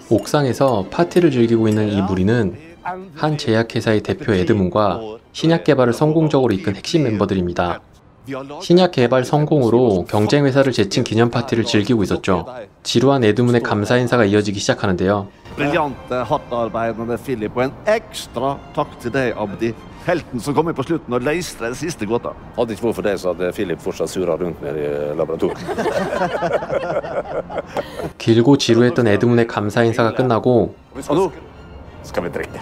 옥상에서 파티를 즐기고 있는 이 무리는 한 제약회사의 대표 에드문과 신약 개발을 성공적으로 이끈 핵심 멤버들입니다. 신약 개발 성공으로 경쟁회사를 제친 기념 파티를 즐기고 있었죠. 지루한 에드문의 감사 인사가 이어지기 시작하는데요. Briljante, hardt arbeidende Philip, og en ekstra takk til deg, Abdi. Helten som kom inn på slutten og løste den siste gåta. Hadde ikke vært for det, så hadde Philip fortsatt surra rundt nede i laboratoriet. 길고 지루했던 에드문의 감사 인사가 끝나고 Og nå Skal vi drikke?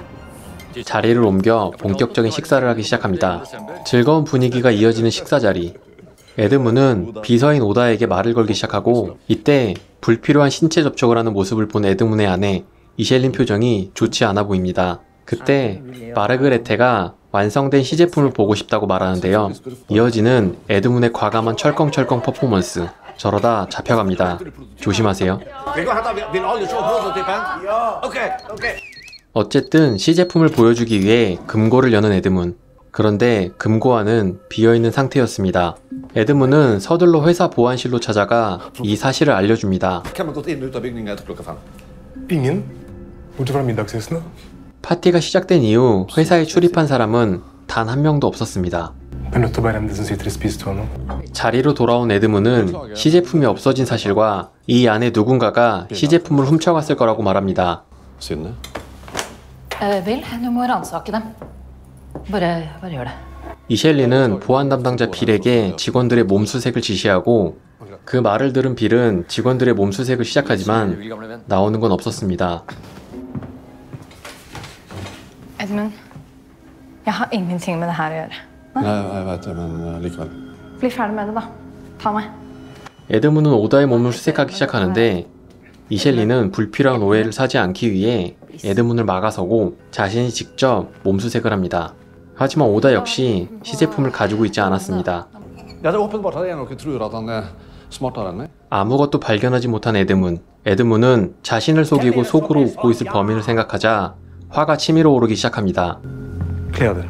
자리를 옮겨 본격적인 식사를 하기 시작합니다. 즐거운 분위기가 이어지는 식사 자리. 에드문은 비서인 오다에게 말을 걸기 시작하고 이때 불필요한 신체 접촉을 하는 모습을 본 에드문의 아내 이셸린 표정이 좋지 않아 보입니다. 그때 마르그레테가 완성된 시제품을 보고 싶다고 말하는데요. 이어지는 에드문의 과감한 철컹철컹 퍼포먼스. 저러다 잡혀갑니다. 조심하세요. 어쨌든 시제품을 보여주기 위해 금고를 여는 에드문. 그런데 금고안은 비어있는 상태였습니다. 에드문은 서둘러 회사 보안실로 찾아가 이 사실을 알려줍니다. Hvem har gått inn og ut av bygningen etter klokka 5? Ingen. Bortsett fra middagsgjestene. 파티가 시작된 이후 회사에 출입한 사람은 단 한 명도 없었습니다. Jeg er nødt til å bare hjem de som sitter i spisestua nå. 자리로 돌아온 에드문은 시제품이 없어진 사실과 이 안에 누군가가 시제품을 훔쳐갔을 거라고 말합니다. Synne? Vel, du må ransake dem. bare gjør det. 이셸리는 보안 담당자 빌에게 직원들의 몸수색을 지시하고 그 말을 들은 빌은 직원들의 몸수색을 시작하지만 나오는 건 없었습니다. Edmund, jeg har ingenting med det her å gjøre. Nei, jeg vet det, men likevel. Bli ferdig med det, da. Ta meg. 에드문은 오다의 몸을 수색하기 시작하는데 이셸리는 불필요한 오해를 사지 않기 위해 에드문을 막아서고 자신이 직접 몸수색을 합니다. 하지만 오다 역시 시제품을 가지고 있지 않았습니다. Ja, det er åpenbart at en av dere tror at han er smartere enn meg. 아무것도 발견하지 못한 에드문. 에드문은 자신을 속이고 속으로 웃고 있을 범인을 생각하자 화가 치밀어 오르기 시작합니다. Kle av dere.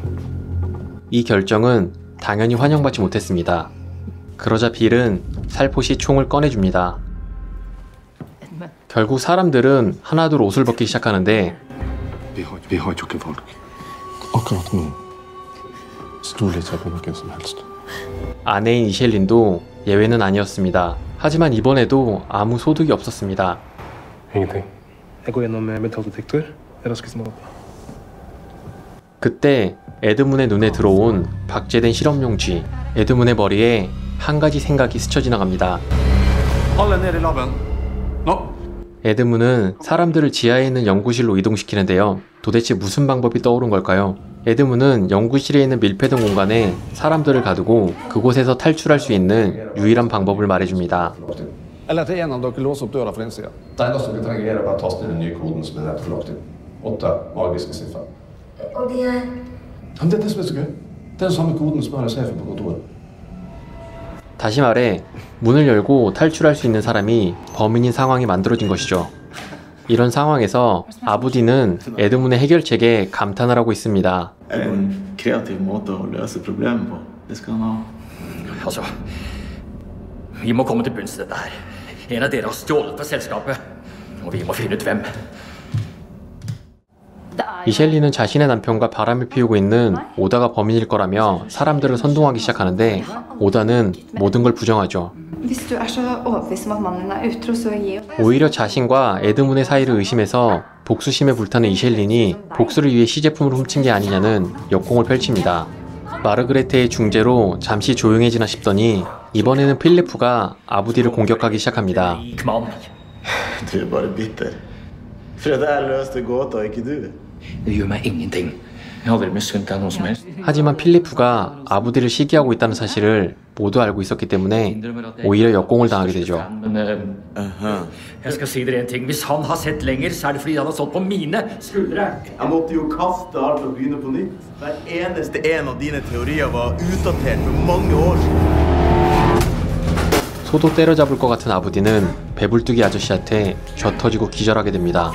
이 결정은 당연히 환영받지 못했습니다. 그러자 빌은 살포시 총을 꺼내줍니다. 결국 사람들은 하나둘 옷을 벗기 시작하는데 Vi har jo ikke valg. Akkurat nå stoler jeg på noen som helst. 아내인 이셸린도 예외는 아니었습니다. 하지만 이번에도 아무 소득이 없었습니다. Ingenting. Jeg går gjennom metalldetektor. Det er raskest måte. 그때 에드문의 눈에 들어온 박제된 실험용 쥐. 에드문의 머리에 한 가지 생각이 스쳐 지나갑니다. Alle ned i laben. Nå! 에드문은 사람들을 지하에 있는 연구실로 이동시키는데요. 도대체 무슨 방법이 떠오른 걸까요? 에드문은 연구실에 있는 밀폐된 공간에 사람들을 가두고 그곳에서 탈출할 수 있는 유일한 방법을 말해줍니다. Eller at en av dere låser opp døra fra innsida. Det eneste dere trenger er bare å taste inn den nye koden som er nettopp lagt inn. 8 magiske siffer. Og de er Men det er det som er så gøy. Det er den samme koden som er i safen på kontoret. 다시 말해 문을 열고 탈출할 수 있는 사람이 범인인 상황이 만들어진 것이죠. 이런 상황에서 아부디는 에드문의 해결책에 감탄을 하고 있습니다. En kreativ måte å løse problemet på. Det skal han ha. Altså, vi må komme til bunns i dette her. En av dere har stjålet fra selskapet, og vi må finne ut hvem. 이셸리는 자신의 남편과 바람을 피우고 있는 오다가 범인일 거라며 사람들을 선동하기 시작하는데 오다는 모든 걸 부정하죠. Hvis du er så overbevist om at mannen din er utro, så gi opp. 오히려 자신과 에드문의 사이를 의심해서 복수심에 불타는 이셸린이 복수를 위해 시제품을 훔친 게 아니냐는 역공을 펼칩니다. 마르그레테의 중재로 잠시 조용해지나 싶더니 이번에는 필리프가 아부디를 공격하기 시작합니다. Rik mann. Du er bare bitter. For at jeg løste gåta, ikke du. Det gjør meg ingenting. Jeg har aldri misunt deg noe som helst. 하지만 필리프가 아부디를 시기하고 있다는 사실을 모두 알고 있었기 때문에 오히려 역공을 당하게 되죠. Men jeg skal si dere en ting. Hvis han har sett lenger, så er det fordi han har stått på mine skuldre. Jeg måtte jo kaste alt og begynne på nytt. Hver eneste en av dine teorier var utdatert for mange år siden. 소도 때려잡을 것 같은 아부디는 배불뚝이 아저씨한테 쥐어터지고 기절하게 됩니다.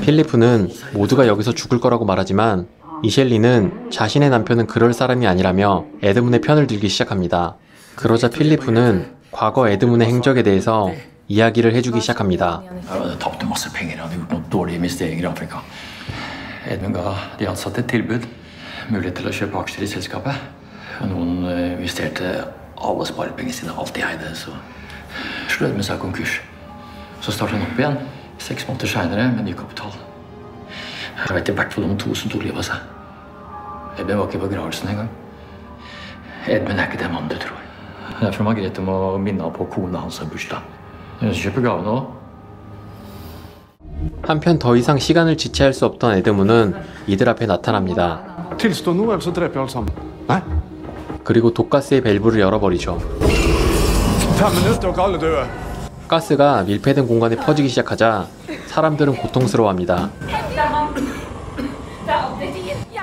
필리프는 모두가 여기서 죽을 거라고 말하지만 이셸리는 자신의 남편은 그럴 사람이 아니라며 에드문의 편을 들기 시작합니다. 그러자 필리프는 과거 에드문의 행적에 대해서 이야기를 해주기 시작합니다. Jeg hadde tapt masse penger, jeg hadde gjort noen dårlige investeringer i Afrika. Edmund ga de ansatte et tilbud, mulighet til å kjøpe aksjer i selskapet. Og noen investerte alle sparepengene sine, alt de eide, så slo Edmund seg konkurs. Så startet han opp igjen, 6 måneder senere med ny kapital. Jeg vet i hvert fall om 2 som tok livet av seg. Edmund var ikke i begravelsen engang. Edmund er ikke den mannen du tror. Derfor Margrethe må minne ham på kona hans har bursdag. Hun kjøper gavene også. 한편 더 이상 시간을 지체할 수 없던 에드문은 이들 앞에 나타납니다. Tilstå nå, ellers så dreper jeg alle sammen. Nei? 그리고 독가스의 밸브를 열어버리죠. 5 minutter og alle døde. 가스가 밀폐된 공간에 퍼지기 시작하자 사람들은 고통스러워합니다.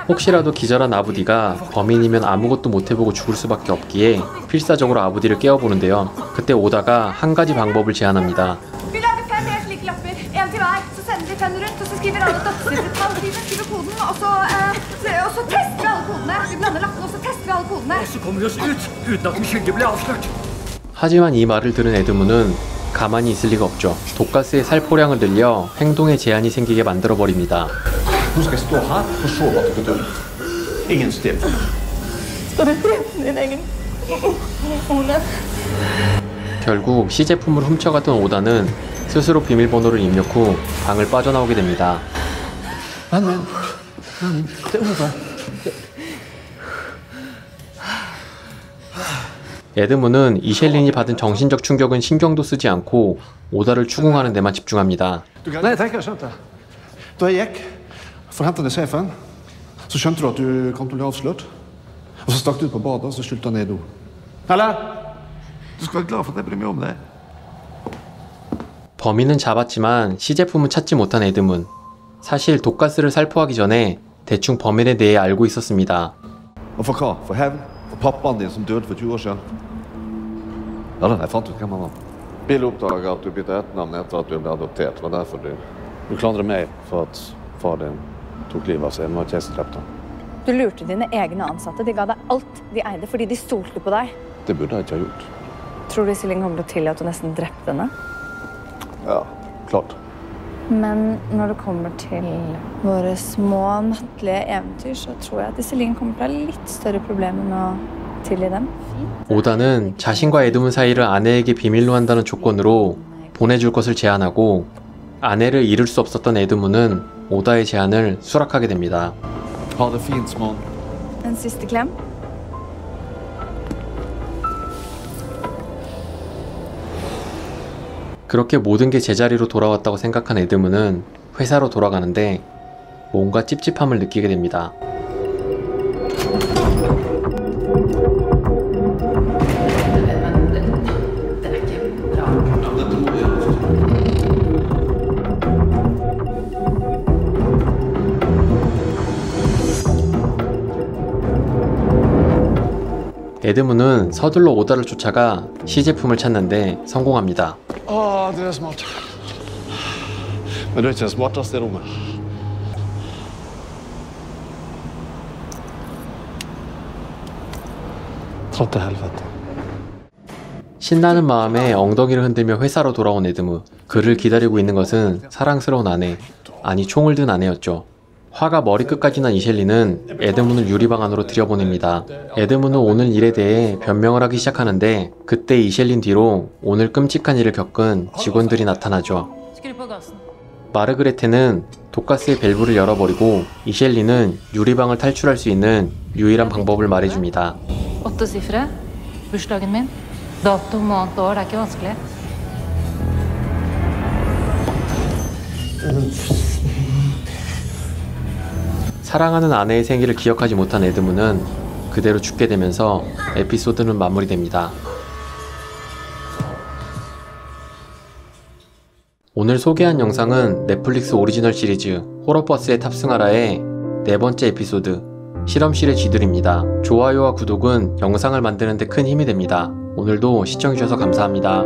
혹시라도 기절한 아부디가 범인이면 아무것도 못해보고 죽을 수밖에 없기에 필사적으로 아부디를 깨워보는데요. 그때 오다가 한 가지 방법을 제안합니다. Vi lager 5 helt like lapper, en til hver. Så sender vi 5 rundt, og så skriver alle dødssyftall. Skriver koden, og så tester vi alle kodene. Vi blander lappene, og så tester vi alle kodene. Og så kommer vi oss ut, uten at den skyldige ble avslørt. 하지만 이 말을 들은 에드문은 가만히 있을 리가 없죠. 독가스의 살포량을 늘려 행동에 제한이 생기게 만들어버립니다. Nå skal jeg stå her og se hva du gjør. Ingen sted. Skal du prøve din egen kone? 결국 시제품을 훔쳐갔던 오다는 스스로 비밀번호를 입력 후 방을 빠져나오게 됩니다. Men, det er over. 에드문은 이셸린이 받은 정신적 충격은 신경도 쓰지 않고 오다를 추궁하는 데만 집중합니다. Nei, jeg tenker jeg skjønte. Da jeg gikk for å hente den safen, så skjønte du at du kom til å bli avslørt. Og så stakk du ut på badet, og så skyldte han ned i do. Eller? Du skal være glad for at jeg bryr meg om det. 범인은 잡았지만 시제품은 찾지 못한 에드문. 사실 독가스를 살포하기 전에 대충 범인에 대해 알고 있었습니다. Og for hva? For hevn? For pappaen din som døde for 20 år siden? Ja da, jeg fant ut hvem han var. Bill oppdaget at du bytte etternavn etter at du ble adoptert. Det var derfor du klandrer meg for at far din tok livet av seg. Det var ikke jeg som drepte han. Du lurte dine egne ansatte. De ga deg alt de eide fordi de stolte på deg. Det burde jeg ikke ha gjort. Tror du Iselin kommer til å tilgi at du nesten drepte henne? Ja, klart. Men når det kommer til våre små nattlige eventyr, så tror jeg at Iselin kommer til å ha litt større problemer med å tilgi dem. 오다는 자신과 에드문 사이를 아내에게 비밀로 한다는 조건으로 보내줄 것을 제안하고 아내를 잃을 수 없었던 에드문은 오다의 제안을 수락하게 됩니다. Ha det fint, smån. En siste klem. 그렇게 모든 게 제자리로 돌아왔다고 생각한 에드문은 회사로 돌아가는데 뭔가 찝찝함을 느끼게 됩니다. 에드문은 서둘러 오다를 쫓아가 시제품을 찾는데 성공합니다. Det er smart. Men du er ikke den smarteste i rommet. Dra til helvete. 신나는 마음에 엉덩이를 흔들며 회사로 돌아온 에드문. 그를 기다리고 있는 것은 사랑스러운 아내, 아니 총을 든 아내였죠. 화가 머리끝까지 난 이셸리는 에드문을 유리방 안으로 들여보냅니다. 에드문은 오늘 일에 대해 변명을 하기 시작하는데 그때 이셸린 뒤로 오늘 끔찍한 일을 겪은 직원들이 나타나죠. 마르그레테는 독가스의 밸브를 열어버리고 이셸린은 유리방을 탈출할 수 있는 유일한 방법을 말해줍니다. 8-sifre. Bursdagen min. Dato, måned, år. Det er ikke vanskelig. 사랑하는 아내의 생일을 기억하지 못한 에드문은 그대로 죽게 되면서 에피소드는 마무리됩니다. 오늘 소개한 영상은 넷플릭스 오리지널 시리즈 호러버스에 탑승하라의 4번째 에피소드 실험실의 쥐들입니다. 좋아요와 구독은 영상을 만드는 데 큰 힘이 됩니다. 오늘도 시청해주셔서 감사합니다.